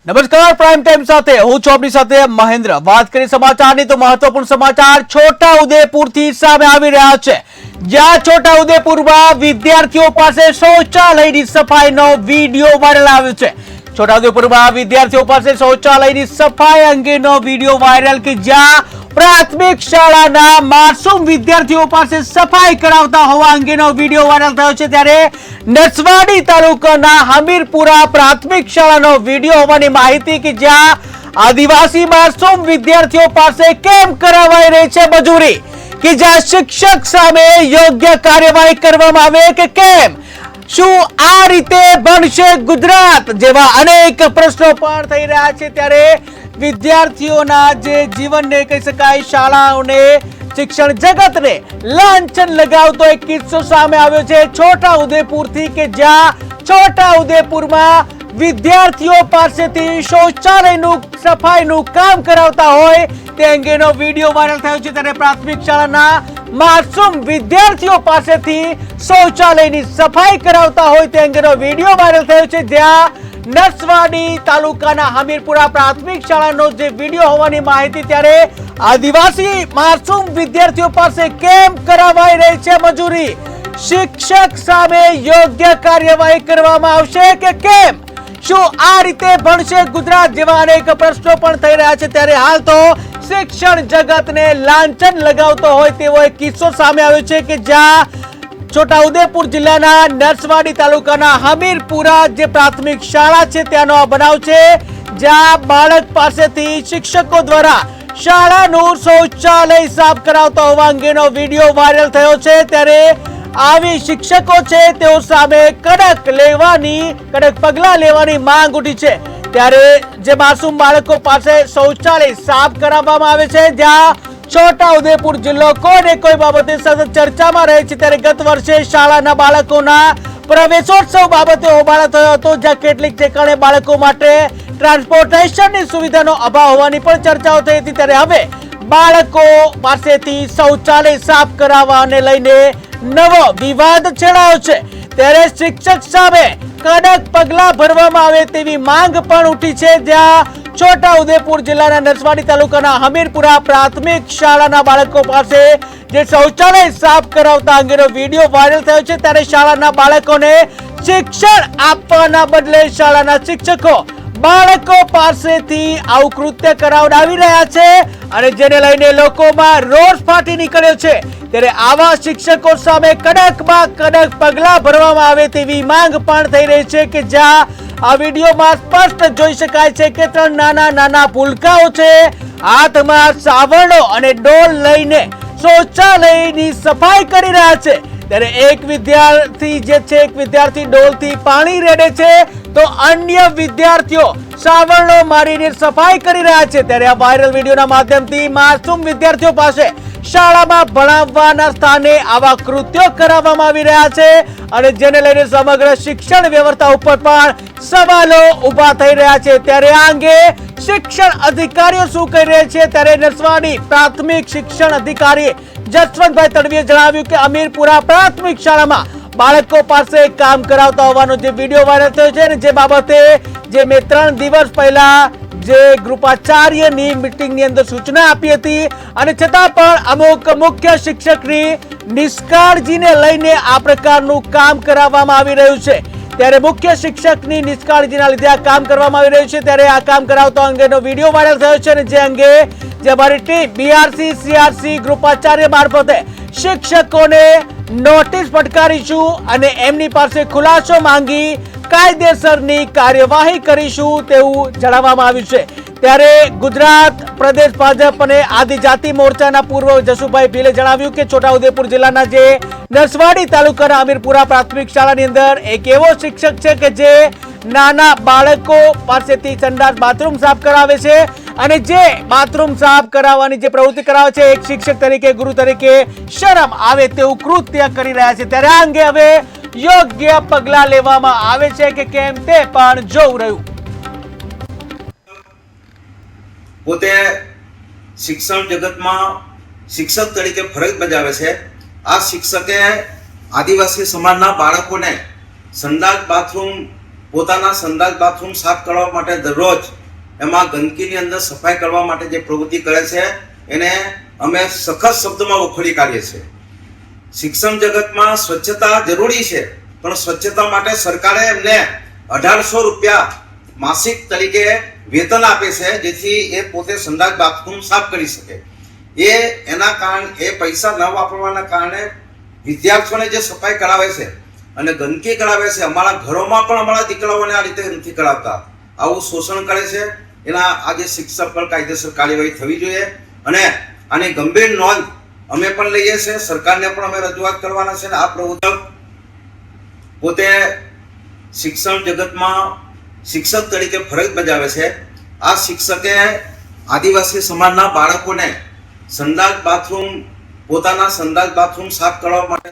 નમસ્કાર prime time સાથે હું છું આપની સાથે મહેન્દ્ર। વાત કરી સમાચારની તો મહત્વપૂર્ણ સમાચાર છોટા ઉદેપુરથી સામે આવી રહ્યા છે, જ્યાં છોટા ઉદેપુરમાં વિદ્યાર્થીઓ પાસે શૌચાલયની સફાઈનો વિડીયો વાયરલ આવ્યો છે। છોટા ઉદેપુરમાં વિદ્યાર્થીઓ પાસે શૌચાલયની સફાઈ અંગેનો વિડીયો વાયરલ કે જ્યાં પ્રાથમિક શાળાના માસૂમ વિદ્યાર્થીઓ પાસે સફાઈ કરાવતા હોવા અંગેનો વિડીયો વાયરલ થયો છે। ત્યારે નસવાડી તાલુકાના હમીરપુરા પ્રાથમિક શાળાનો વિડીયો હોવાની માહિતી કે જ્યાં આદિવાસી માસૂમ વિદ્યાર્થીઓ પાસે કેમ કરાવાઈ રહી છે મજૂરી, કે જ્યાં શિક્ષક સામે યોગ્ય કાર્યવાહી કરવામાં આવે કે કેમ, શું આ રીતે બનશે ગુજરાત જેવા અનેક પ્રશ્નો પણ થઈ રહ્યા છે। ત્યારે વિદ્યાર્થીઓના જે જીવનને કહી શકાય, શાળાઓને, શિક્ષણ જગતને લાંછન લગાવતો એક કિસ્સો સામે આવ્યો છે છોટા ઉદેપુરથી, કે જ્યાં છોટા ઉદેપુરમાં વિદ્યાર્થીઓ પાસેથી શૌચાલયનું સફાઈનું કામ કરાવતા હોય તે અંગેનો વિડીયો વાયરલ થયો છે। ત્યારે પ્રાથમિક શાળાના માસૂમ વિદ્યાર્થીઓ પાસેથી શૌચાલયની સફાઈ કરાવતા હોય તે અંગેનો વિડીયો વાયરલ થયો છે, જ્યાં નસવાડી તાલુકાના હમીરપુરા પ્રાથમિક શાળાનો જે વિડીયો હોવાની માહિતી। ત્યારે આદિવાસી માસૂમ વિદ્યાર્થીઓ પાસે કેમ કરાવાઈ રહી છે મજૂરી, શિક્ષક સામે યોગ્ય કાર્યવાહી કરવામાં આવશે કે કેમ, શું આ રીતે ભણશે ગુજરાત જેવા અનેક પ્રશ્નો પણ થઈ રહ્યા છે। ત્યારે હાલ તો શિક્ષણ જગતને લાંછન લગાવતો હોય તેવો એક કિસ્સો સામે આવ્યો છે કે જ્યાં છોટાઉદેપુર જિલ્લાના નસવાડી તાલુકાના હમીરપુરા જે પ્રાથમિક શાળા છે ત્યાંનો આ બનાવ છે, જ્યાં બાળક પાસેથી શિક્ષકો દ્વારા શાળાનું શૌચાલય સાફ કરાવતા હોવા અંગેનો વિડીયો વાયરલ થયો છે। ત્યારે આવી શિક્ષકો છે તેઓ સામે કડક પગલા લેવાની માંગ ઉઠી છે। ત્યારે જે માસૂમ બાળકો પાસે શૌચાલય સાફ કરાવવામાં આવે છે, જ્યાં છોટા ઉદેપુર જિલ્લો કોઈને કોઈ બાબતે સતત ચર્ચામાં રહે છે। ત્યારે ગત વર્ષે શાળાના બાળકોના પ્રવેશોત્સવ બાબતે હોબાળો થયો હતો, જ્યાં કેટલીક ઠેકાણે બાળકો માટે ટ્રાન્સપોર્ટેશનની સુવિધાનો અભાવ હોવાની પણ ચર્ચાઓ થઈ હતી। ત્યારે હવે બાળકો પાસેથી શૌચાલય સાફ કરાવવાને લઈને નવો વિવાદ છેડાયો છે। ત્યારે શિક્ષક સામે કડક પગલા ભરવામાં આવે તેવી માંગ પણ ઉઠી છે, જ્યાં છોટા ઉદેપુર જિલ્લાના નસવાડી તાલુકાના હમીરપુરા પ્રાથમિક શાળાના બાળકો પાસે જે શૌચાલય સાફ કરાવતા અંગેનો વિડીયો વાયરલ થયો છે। ત્યારે શાળાના બાળકોને શિક્ષણ આપવાના બદલે શાળાના શિક્ષકો બાળકો પાસેથી આવું કૃત્ય કરાવડાવી રહ્યા છે અને જેને લઈને લોકોમાં રોષ ફાટી નીકળ્યો છે। ત્યારે આવા શિક્ષકો સામે કડકમાં કડક પગલા ભરવામાં આવે તેવી માંગ પણ થઈ રહી છે, કે જ્યાં આ વિડીયોમાં સ્પષ્ટ જોઈ શકાય છે કે ત્રણ નાના ભૂલકાઓ છે, હાથમાં સાવરણો અને ડોલ લઈને શૌચાલયની સફાઈ કરી રહ્યા છે। ત્યારે એક વિદ્યાર્થી ડોલથી પાણી રેડે છે તો અન્ય વિદ્યાર્થીઓ સાવરણો મારીને સફાઈ કરી રહ્યા છે। ત્યારે આ વાયરલ વિડીયોના માધ્યમથી માસૂમ વિદ્યાર્થીઓ પાસે શાળામાં ભણાવવાના સ્થાને આવા કૃત્યો કરાવવામાં આવી રહ્યા છે અને જેને લઈને સમગ્ર શિક્ષણ વ્યવસ્થા ઉપર પણ સવાલો ઉભા થઈ રહ્યા છે। ત્યારે આ અંગે શિક્ષણ અધિકારીઓ શું કહી રહ્યા છે? ત્યારે નસવાડી પ્રાથમિક શિક્ષણ અધિકારી જસવંતભાઈ તડવીએ જણાવ્યું કે હમીરપુરા પ્રાથમિક શાળામાં બાળકો પાસે કામ કરાવતા હોવાનો જે વિડીયો વાયરલ થયો છે, જે બાબતે જે મેં 3 દિવસ પહેલા જે ગૃપાચાર્યની મીટિંગની અંદર સૂચના આપી હતી અને છતાં પણ અમુક મુખ્ય શિક્ષકની નિષ્કાળજીને લઈને આ પ્રકારનું કામ કરાવવામાં આવી રહ્યું છે। ત્યારે મુખ્ય શિક્ષકની નિષ્કાળજીના લીધે આ કામ કરવામાં આવી રહ્યું છે। ત્યારે આ કામ કરાવતો અંગેનો વિડીયો વાયરલ થયો છે અને જે અંગે જે અમારી ટીમ બીઆરસી સીઆરસી ગૃપાચાર્ય મારફતે શિક્ષકોને નોટિસ ફટકારીશું અને એમની પાસે ખુલાસો માંગી કાયદેસરની કાર્યવાહી કરીશું તેવું જણાવવામાં આવ્યું છે। ત્યારે ગુજરાત પ્રદેશ ભાજપ અને આદિજાતિ મોરચાના પૂર્વ જસુભાઈ ભીલે જણાવ્યું કે છોટાઉદેપુર જિલ્લાના જે નસવાડી તાલુકાના હમીરપુરા પ્રાથમિક શાળાની અંદર એક એવો શિક્ષક છે કે જે નાના બાળકો પાસેથી સંડાસ બાથરૂમ સાફ કરાવે છે અને જે બાથરૂમ સાફ કરાવવાની જે પ્રવૃત્તિ કરાવે છે એક શિક્ષક તરીકે, ગુરુ તરીકે શરમ આવે તેવું કૃત્ય કરી રહ્યા છે। ત્યારે આ અંગે હવે યોગ્ય પગલા લેવામાં આવે છે કે કેમ તે પણ જોવું રહ્યું। પોતે શિક્ષણ જગતમાં શિક્ષક તરીકે ફરજ બજાવે છે। આ શિક્ષકે આદિવાસી સમાજના બાળકોને સંડાસ બાથરૂમ પોતાના સંડાસ બાથરૂમ સાફ કરવા માટે દરરોજ એમાં ગંદકીની અંદર સફાઈ કરવા માટે જે પ્રવૃત્તિ કરે છે એને અમે સખત શબ્દમાં વખોડી કાઢીએ છીએ. શિક્ષણ જગતમાં સ્વચ્છતા જરૂરી છે, પણ સ્વચ્છતા માટે સરકારે એમને 1800 રૂપિયા માસિક તરીકે વેતન આપે છે, જેથી એ પોતે સંડાસ બાથરૂમ સાફ કરી શકે. એના કારણે એ પૈસા ન વાપરવાના કારણે વિદ્યાર્થીઓને જે સફાઈ કરાવે છે અને ગંદકી કરાવે છે, અમારા ઘરોમાં પણ અમારા દીકરાઓને આ રીતે નથી કરાવતા, આવું શોષણ કરે છે. એના આજે શિક્ષક પર કાયદેસર કાર્યવાહી થવી જોઈએ અને આની ગંભીર નોંધ અમે પણ લઈએ છીએ, સરકારને પણ અમે રજૂઆત કરવાના છે. આ પ્રવૃત્તિ પોતે શિક્ષણ જગતમાં શિક્ષક તરીકે ફરજ બજાવે છે. આ શિક્ષકે આદિવાસી સમાજના બાળકોને પોતાના સંડાસ બાથરૂમ સાફ કરવા માટે